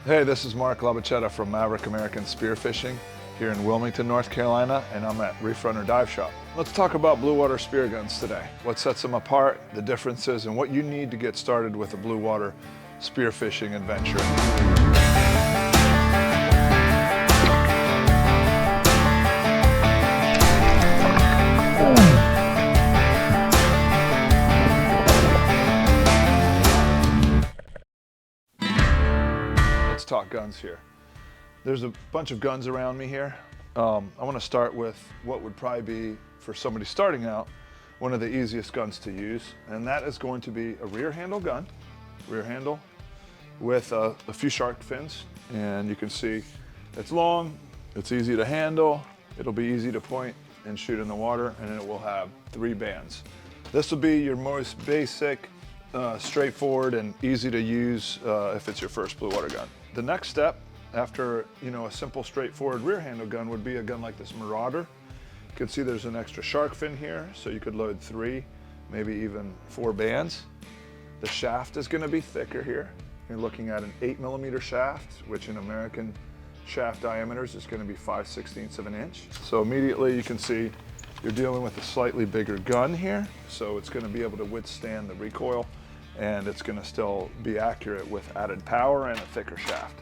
Hey, this is Mark Labachetta from Maverick American Spearfishing here in Wilmington, North Carolina, and I'm at Reef Runner Dive Shop. Let's talk about blue water spear guns today. What sets them apart, the differences, and what you need to get started with a blue water spearfishing adventure. Let's talk guns here. There's a bunch of guns around me here. I want to start with what would probably be, for somebody starting out, one of the easiest guns to use, and that is going to be a rear handle gun, rear handle, with a few shark fins. And you can see it's long, it's easy to handle, it'll be easy to point and shoot in the water, and it will have 3 bands. This will be your most basic, straightforward and easy to use if it's your first blue water gun. The next step after a simple straightforward rear handle gun would be a gun like this Marauder. You can see there's an extra shark fin here, so you could load 3, maybe even 4 bands. The shaft is going to be thicker here. You're looking at an 8mm shaft, which in American shaft diameters is going to be 5/16 of an inch. So immediately you can see you're dealing with a slightly bigger gun here, so it's going to be able to withstand the recoil, and it's going to still be accurate with added power and a thicker shaft.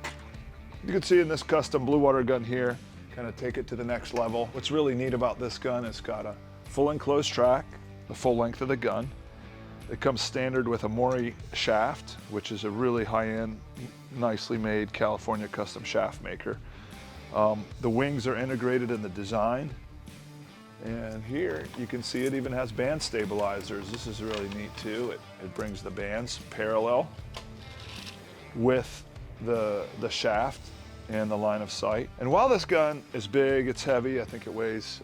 You can see in this custom blue water gun here, kind of take it to the next level. What's really neat about this gun, it's got a full enclosed track, the full length of the gun. It comes standard with a Mori shaft, which is a really high-end, nicely made California custom shaft maker. The wings are integrated in the design. And here you can see it even has band stabilizers. This is really neat too. It brings the bands parallel with the shaft and the line of sight. And while this gun is big, it's heavy, I think it weighs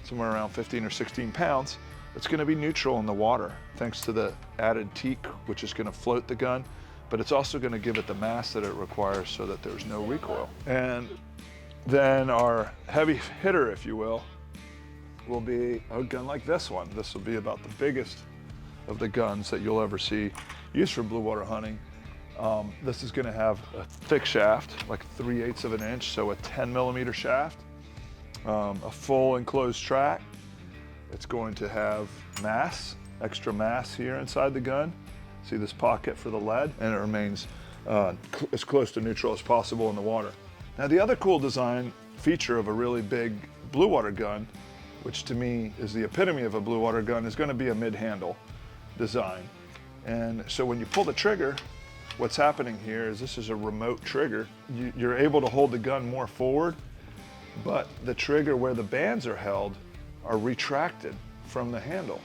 somewhere around 15 or 16 pounds, it's going to be neutral in the water thanks to the added teak, which is going to float the gun, but it's also going to give it the mass that it requires so that there's no recoil. And then our heavy hitter, if you will be a gun like this one. This will be about the biggest of the guns that you'll ever see used for blue water hunting. This is going to have a thick shaft, like 3/8 of an inch, so a 10mm shaft, a full enclosed track. It's going to have mass, extra mass here inside the gun. See this pocket for the lead, and it remains as close to neutral as possible in the water. Now the other cool design feature of a really big blue water gun, which to me is the epitome of a blue water gun, is going to be a mid-handle design. And so when you pull the trigger, what's happening here is this is a remote trigger. You're able to hold the gun more forward, but the trigger where the bands are held are retracted from the handle.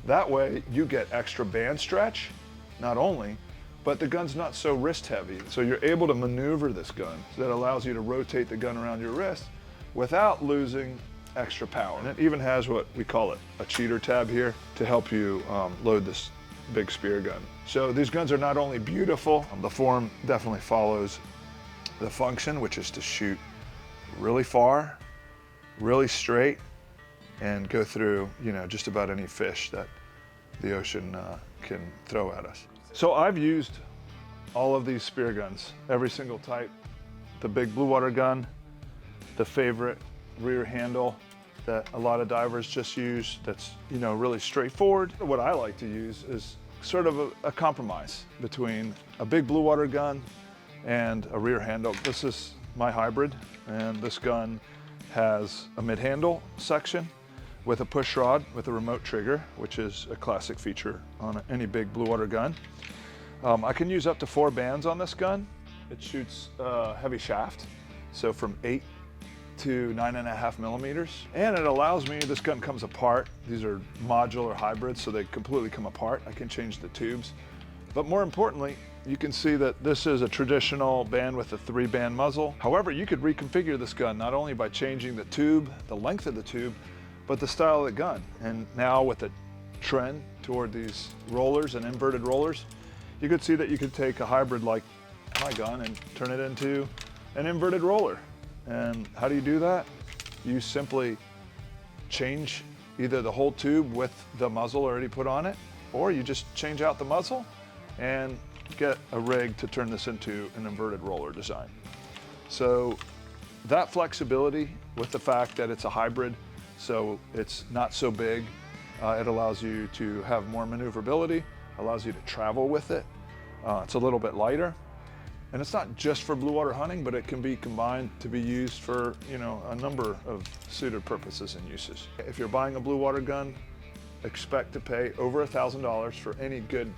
That way you get extra band stretch, not only, but the gun's not so wrist heavy. So you're able to maneuver this gun. So that allows you to rotate the gun around your wrist without losing extra power. And it even has what we call it, a cheater tab here, to help you load this big spear gun. So these guns are not only beautiful, the form definitely follows the function, which is to shoot really far, really straight, and go through just about any fish that the ocean can throw at us. So I've used all of these spear guns, every single type. The big blue water gun, the favorite rear handle that a lot of divers just use, that's really straightforward. What I like to use is sort of a compromise between a big blue water gun and a rear handle. This is my hybrid, and this gun has a mid-handle section with a push rod with a remote trigger, which is a classic feature on any big blue water gun. I can use up to 4 bands on this gun. It shoots a heavy shaft, so from 8 to 9.5mm, and it allows me, this gun comes apart. These are modular hybrids, so they completely come apart. I can change the tubes, but more importantly, you can see that this is a traditional band with a 3-band muzzle. However, you could reconfigure this gun not only by changing the tube, the length of the tube, but the style of the gun. And now with the trend toward these rollers and inverted rollers, you could see that you could take a hybrid like my gun and turn it into an inverted roller. And how do you do that? You simply change either the whole tube with the muzzle already put on it, or you just change out the muzzle and get a rig to turn this into an inverted roller design. So that flexibility with the fact that it's a hybrid, so it's not so big, it allows you to have more maneuverability, allows you to travel with it. It's a little bit lighter. And it's not just for blue water hunting, but it can be combined to be used for, you know, a number of suited purposes and uses. If you're buying a blue water gun, expect to pay over $1,000 for any good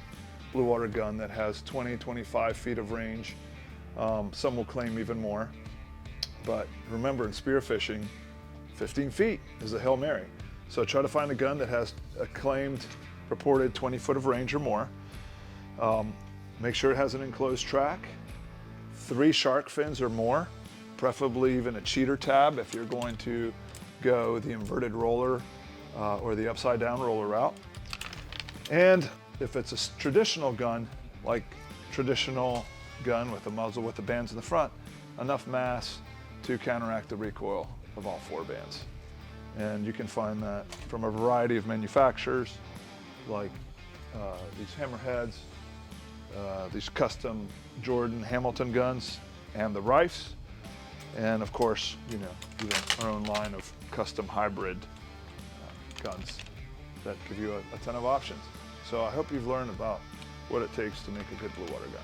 blue water gun that has 20, 25 feet of range. Some will claim even more. But remember, in spearfishing, 15 feet is a Hail Mary. So try to find a gun that has a claimed reported 20 foot of range or more. Make sure it has an enclosed track, 3 shark fins or more, preferably even a cheater tab if you're going to go the inverted roller or the upside down roller route. And if it's a traditional gun, like traditional gun with a muzzle with the bands in the front, enough mass to counteract the recoil of all 4 bands. And you can find that from a variety of manufacturers, like these hammerheads, these custom Jordan Hamilton guns, and the Rifes, and of course, you know, even our own line of custom hybrid guns that give you a ton of options. So I hope you've learned about what it takes to make a good blue water gun.